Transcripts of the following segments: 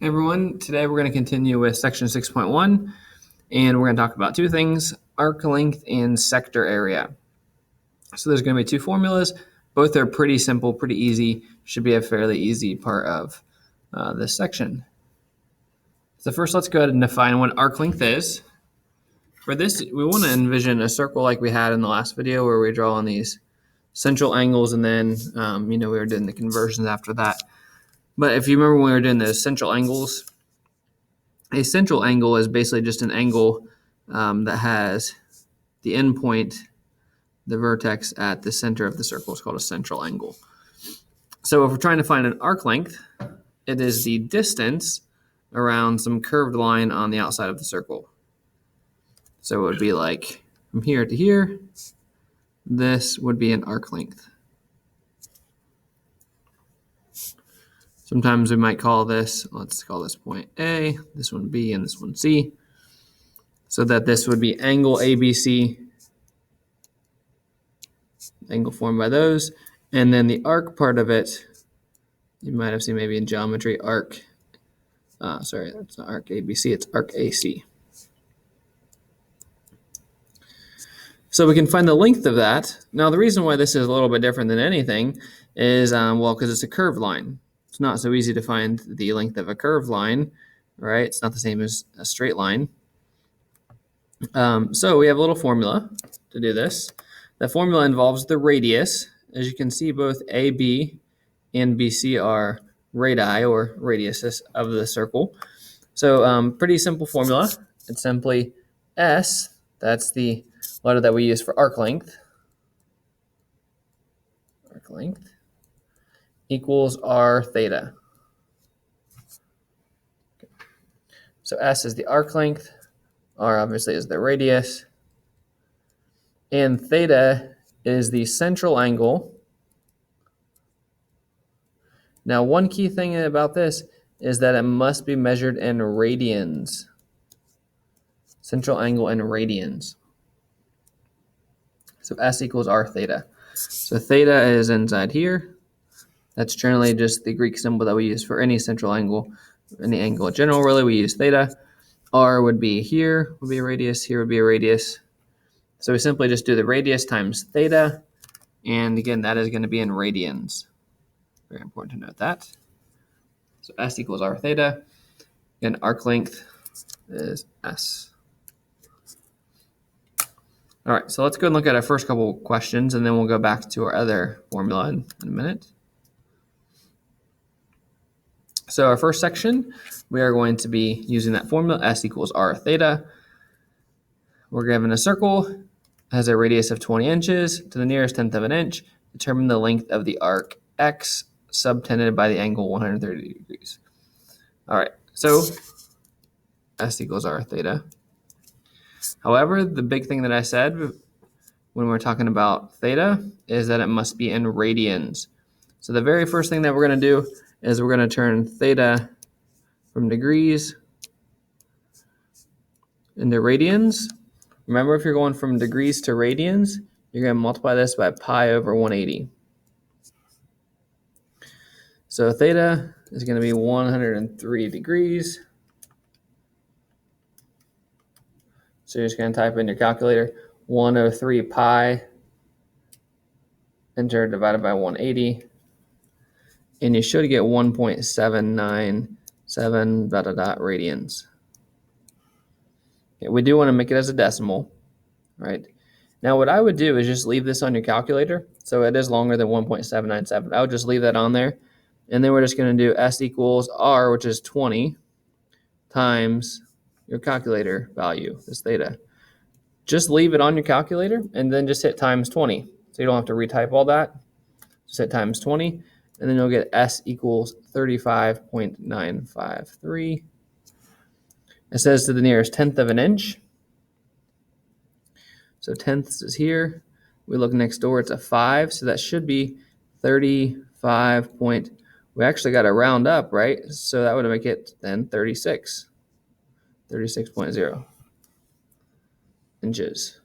Hey everyone, today we're going to continue with section 6.1 and we're going to talk about two things, arc length and sector area. So there's going to be two formulas. Both are pretty simple, pretty easy, should be a fairly easy part of this section. So first let's go ahead and define what arc length is. For this, we want to envision a circle like we had in the last video where we draw on these central angles and then we were doing the conversions after that. But if you remember when we were doing the central angles, a central angle is basically just an angle that has the endpoint, the vertex at the center of the circle. It's called a central angle. So if we're trying to find an arc length, it is the distance around some curved line on the outside of the circle. So it would be like from here to here, this would be an arc length. Sometimes we might call this, let's call this point A, this one B, and this one C. So that this would be angle ABC, angle formed by those. And then the arc part of it, you might have seen maybe in geometry, arc, sorry, that's not arc ABC, it's arc AC. So we can find the length of that. Now the reason why this is a little bit different than anything is, well, because it's a curved line. It's not so easy to find the length of a curved line, right? It's not the same as a straight line. So we have a little formula to do this. The formula involves the radius. As you can see, both AB and BC are radii or radiuses of the circle. So pretty simple formula. It's simply S, that's the letter that we use for arc length, equals R theta. Okay. So S is the arc length, R obviously is the radius, and theta is the central angle. Now, one key thing about this is that it must be measured in radians. Central angle in radians. So S equals R theta. So theta is inside here. That's generally just the Greek symbol that we use for any central angle, any angle in general, really, we use theta. R would be here, would be a radius, here would be a radius. So we simply just do the radius times theta. And again, that is going to be in radians. Very important to note that. So S equals R theta. And arc length is S. All right, so let's go and look at our first couple questions, and then we'll go back to our other formula in a minute. So our first section, we are going to be using that formula, S equals R theta. We're given a circle, has a radius of 20 inches to the nearest tenth of an inch. Determine the length of the arc X subtended by the angle 130 degrees. All right, so S equals R theta. However, the big thing that I said when we're talking about theta is that it must be in radians. So the very first thing that we're going to do is we're going to turn theta from degrees into radians. Remember, if you're going from degrees to radians, you're going to multiply this by pi over 180. So theta is going to be 103 degrees. So you're just going to type in your calculator 103 pi, enter, divided by 180. And you should get 1.797 radians. Okay, we do want to make it as a decimal, right? Now what I would do is just leave this on your calculator. So it is longer than 1.797. I would just leave that on there. And then we're just going to do S equals R, which is 20, times your calculator value, this theta. Just leave it on your calculator and then just hit times 20. So you don't have to retype all that. Just hit times 20. And then you'll get S equals 35.953. It says to the nearest tenth of an inch. So tenths is here. We look next door, it's a 5. So that should be 35 point. We actually got to round up, right? So that would make it then 36. 36.0 inches.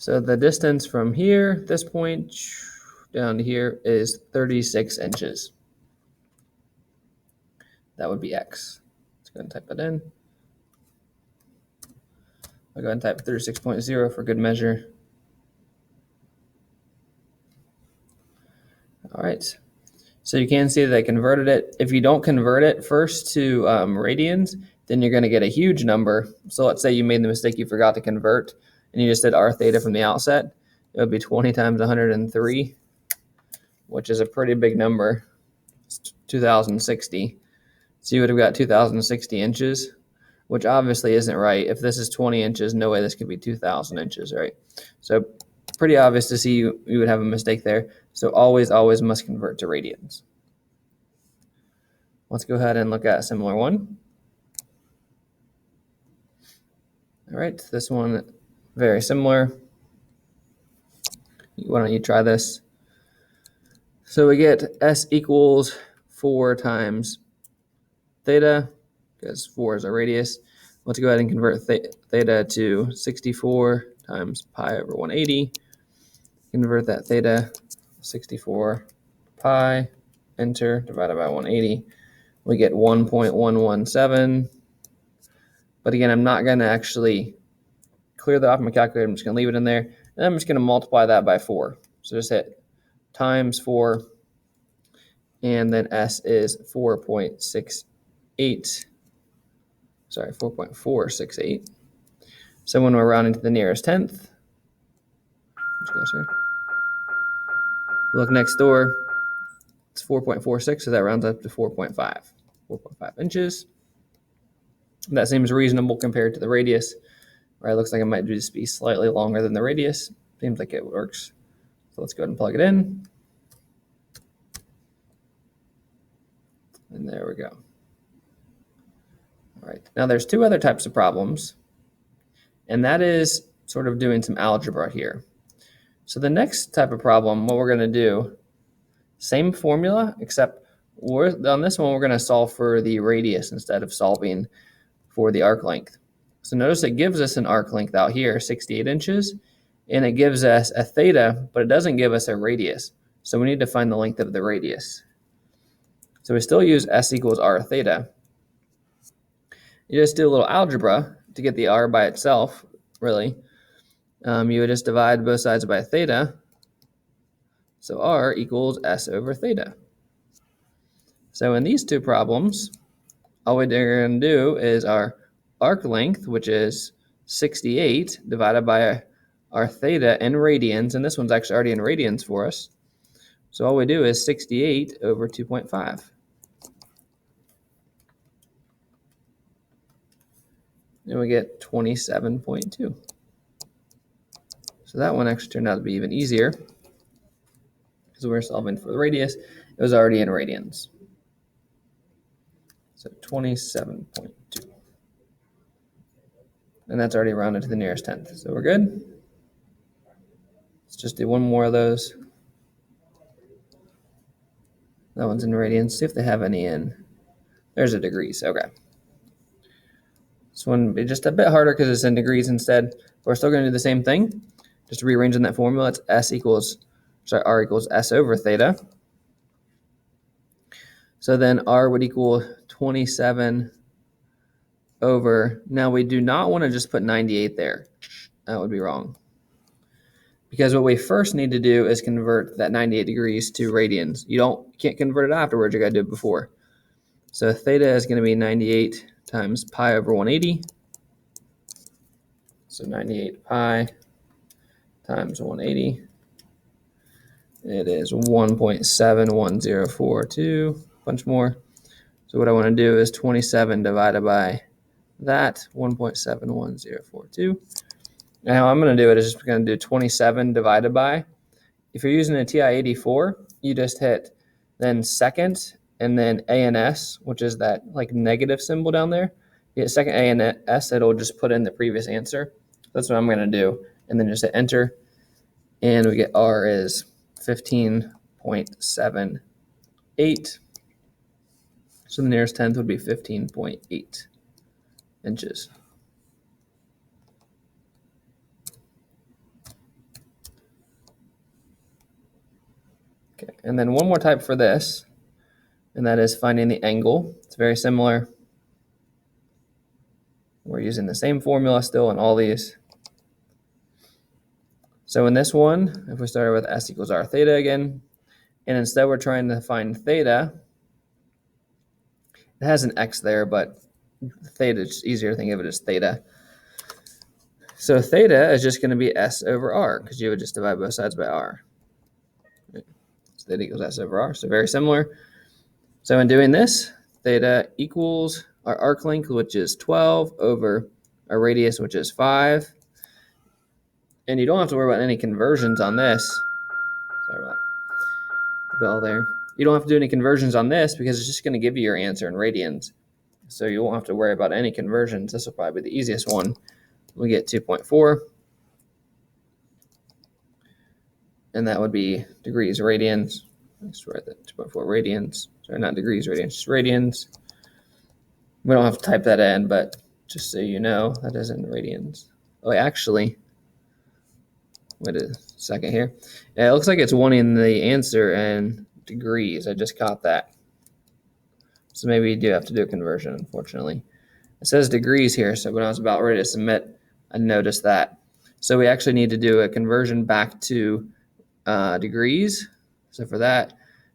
So the distance from here, this point, down to here is 36 inches. That would be x. Let's go ahead and type it in. I'll go ahead and type 36.0 for good measure. All right. So you can see that I converted it. If you don't convert it first to radians, then you're going to get a huge number. So let's say you made the mistake, you forgot to convert, and you just did r theta from the outset. It would be 20 times 103, which is a pretty big number. It's 2060. So you would have got 2060 inches, which obviously isn't right. If this is 20 inches, no way this could be 2000 inches, right? So pretty obvious to see you would have a mistake there. So always must convert to radians. Let's go ahead and look at a similar one. All right, this one, very similar. Why don't you try this? So we get S equals 4 times theta, because 4 is our radius. Let's go ahead and convert theta to 64 times pi over 180. Convert that theta, 64 pi, enter, divided by 180. We get 1.117. But again, I'm not going to actually clear that off my calculator. I'm just going to leave it in there. And I'm just going to multiply that by 4. So just hit times 4. And then S is 4.68. Sorry, 4.468. So when we're rounding to the nearest tenth, look next door, it's 4.46, so that rounds up to 4.5 inches. That seems reasonable compared to the radius, right? It looks like it might just be slightly longer than the radius. Seems like it works. So let's go ahead and plug it in. And there we go. All right, now there's 2 other types of problems, and that is sort of doing some algebra here. So the next type of problem, what we're going to do, same formula, except on this one, we're going to solve for the radius instead of solving for the arc length. So notice it gives us an arc length out here, 68 inches, and it gives us a theta, but it doesn't give us a radius. So we need to find the length of the radius. So we still use S equals r theta. You just do a little algebra to get the r by itself, really. You would just divide both sides by theta. So r equals S over theta. So in these 2 problems, all we're going to do is our arc length, which is 68, divided by our theta in radians. And this one's actually already in radians for us. So all we do is 68 over 2.5. And we get 27.2. So that one actually turned out to be even easier because we're solving for the radius. It was already in radians. So 27.2. And that's already rounded to the nearest tenth. So we're good. Let's just do one more of those. That one's in radians. See if they have any in. There's a degrees. Okay. This one will be just a bit harder because it's in degrees instead. But we're still going to do the same thing. Just rearranging that formula. It's r equals S over theta. So then r would equal 27 over, now we do not want to just put 98 there. That would be wrong. Because what we first need to do is convert that 98 degrees to radians. You can't convert it afterwards, you got to do it before. So theta is going to be 98 times pi over 180. So 98 pi times 180. It is 1.71042, a bunch more. So what I want to do is 27 divided by that, 1.71042. Now how I'm going to do it is just going to do 27 divided by. If you're using a TI-84, you just hit then second and then A and S, which is that like negative symbol down there. You hit second A and S, it'll just put in the previous answer. That's what I'm going to do. And then just hit enter. And we get R is 15.78. So the nearest tenth would be 15.8 inches. Okay, and then one more type for this, and that is finding the angle. It's very similar. We're using the same formula still in all these. So in this one, if we started with s equals r theta again, and instead we're trying to find theta, it has an x there, but theta is easier to think of it as theta. So theta is just going to be s over r, because you would just divide both sides by r. So theta equals s over r, so very similar. So in doing this, theta equals our arc length, which is 12, over our radius, which is 5. And you don't have to worry about any conversions on this. Sorry about the bell there. You don't have to do any conversions on this because it's just going to give you your answer in radians. So you won't have to worry about any conversions. This will probably be the easiest one. We get 2.4. And that would be degrees radians. Let's write that 2.4 radians. Sorry, not degrees radians, just radians. We don't have to type that in, but just so you know, that is in radians. Oh, actually, wait a second here. Yeah, it looks like it's wanting the answer in degrees. I just caught that. So maybe you do have to do a conversion, unfortunately. It says degrees here, so when I was about ready to submit, I noticed that. So we actually need to do a conversion back to degrees. So for that,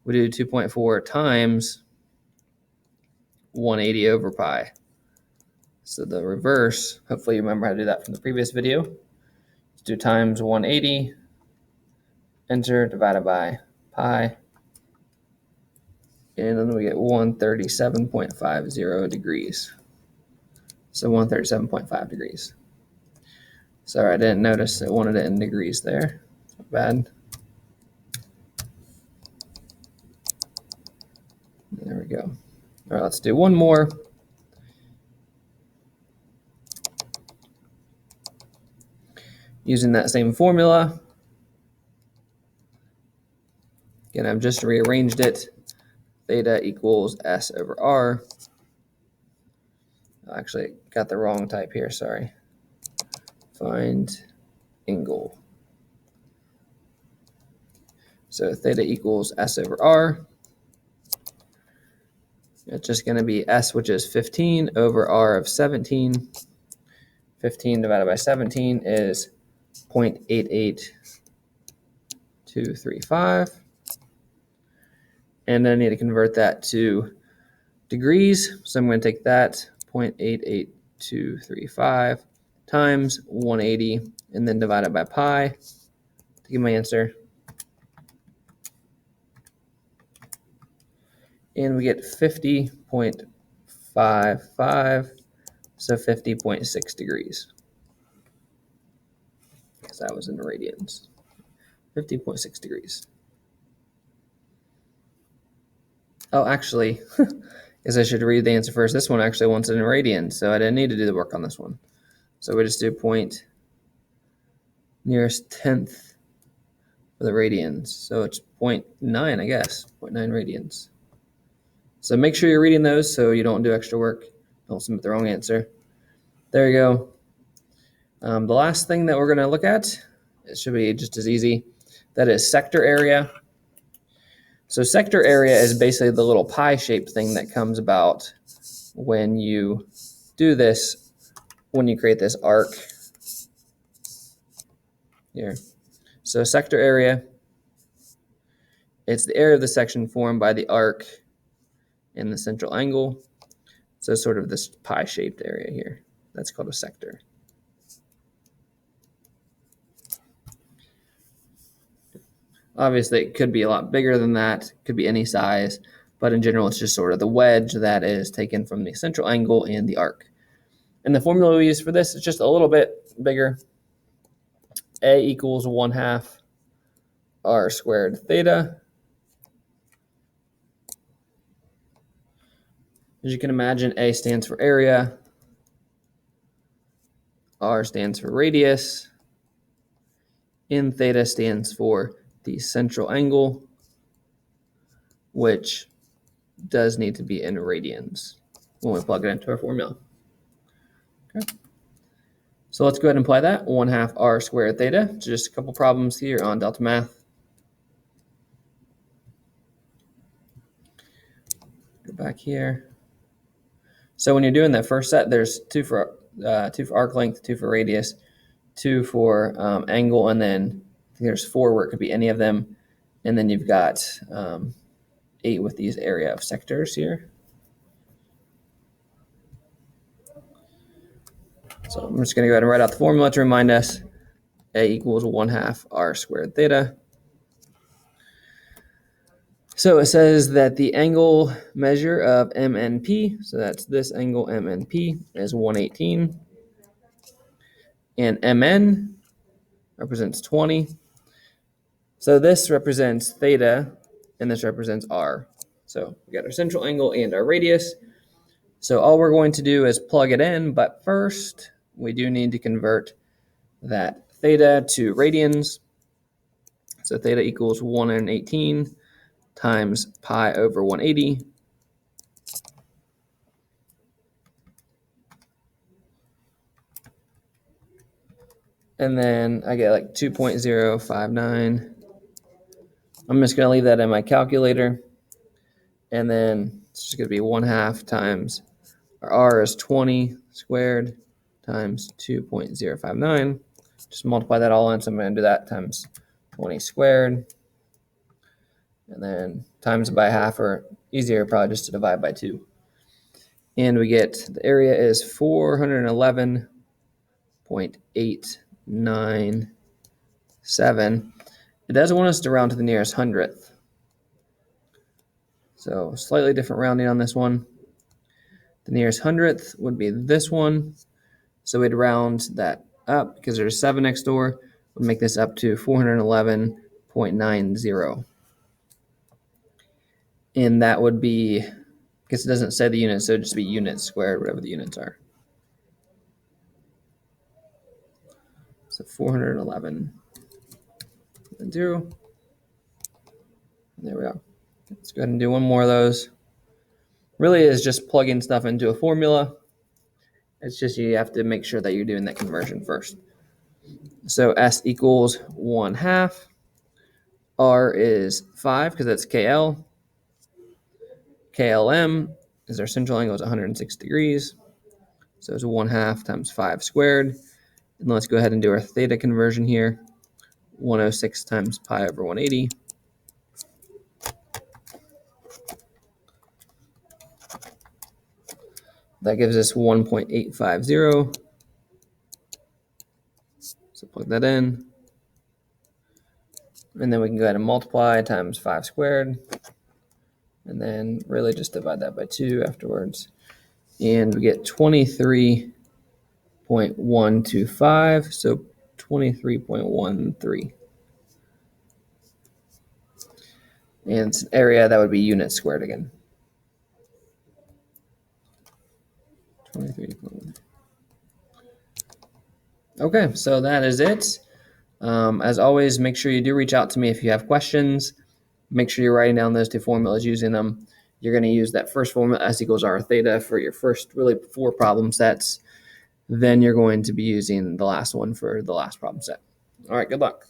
we do 2.4 times 180 over pi. So the reverse, hopefully you remember how to do that from the previous video. Let's do times 180, enter, divided by pi. And then we get 137.50 degrees. So 137.5 degrees. Sorry, I didn't notice it wanted it in degrees there. Not bad. There we go. All right, let's do one more. Using that same formula. Again, I've just rearranged it. Theta equals s over r. I actually got the wrong type here, sorry. Find angle. So theta equals s over r. It's just going to be s, which is 15, over r of 17. 15 divided by 17 is 0.88235. And then I need to convert that to degrees. So I'm going to take that 0.88235 times 180 and then divide it by pi to get my answer. And we get 50.55, so 50.6 degrees. Because that was in radians. 50.6 degrees. Oh, actually, is I should read the answer first. This one actually wants it in radians, so I didn't need to do the work on this one. So we just do point nearest tenth for the radians. So it's 0.9, I guess, 0.9 radians. So make sure you're reading those so you don't do extra work. Don't submit the wrong answer. There you go. The last thing that we're going to look at, it should be just as easy. That is sector area. So sector area is basically the little pie-shaped thing that comes about when you do this, when you create this arc here. So sector area, it's the area of the section formed by the arc in the central angle. So sort of this pie-shaped area here. That's called a sector. Obviously, it could be a lot bigger than that. It could be any size. But in general, it's just sort of the wedge that is taken from the central angle and the arc. And the formula we use for this is just a little bit bigger. A equals 1/2 r squared theta. As you can imagine, A stands for area. R stands for radius. And theta stands for the central angle, which does need to be in radians when we plug it into our formula. Okay. So let's go ahead and apply that. 1/2 r squared theta. Just a couple problems here on Delta Math. go back here. So when you're doing that first set, there's two for arc length, 2 for radius, 2 for angle, and then there's 4 where it could be any of them. And then you've got 8 with these area of sectors here. So I'm just going to go ahead and write out the formula to remind us. A equals 1/2 r squared theta. So it says that the angle measure of MNP, so that's this angle MNP, is 118. And MN represents 20. So this represents theta, and this represents r. So we got our central angle and our radius. So all we're going to do is plug it in, but first we do need to convert that theta to radians. So theta equals 118 times pi over 180. And then I get like 2.059. I'm just going to leave that in my calculator. And then it's just going to be 1/2 times our r is 20 squared times 2.059. Just multiply that all in. So I'm going to do that times 20 squared. And then times by half, or easier probably just to divide by 2. And we get the area is 411.897. It does want us to round to the nearest hundredth. So slightly different rounding on this one. The nearest hundredth would be this one. So we'd round that up because there's 7 next door. Would make this up to 411.90. And that would be, I guess it doesn't say the units, so it'd just be units squared, whatever the units are. So 411.0. There we go. Let's go ahead and do one more of those. Really is just plugging stuff into a formula. It's just you have to make sure that you're doing that conversion first. So S equals 1/2. R is 5 because that's KL. KLM is our central angle is 106 degrees. So it's 1/2 times 5 squared. And let's go ahead and do our theta conversion here. 106 times pi over 180. That gives us 1.850. So plug that in. And then we can go ahead and multiply times 5 squared. And then really just divide that by 2 afterwards. And we get 23.125. So 23.13. And it's an area that would be units squared again. 23.1. Okay, so that is it. As always, make sure you do reach out to me if you have questions. Make sure you're writing down those 2 formulas, using them. You're going to use that first formula, S equals R theta, for your first really 4 problem sets. Then you're going to be using the last one for the last problem set. All right, good luck.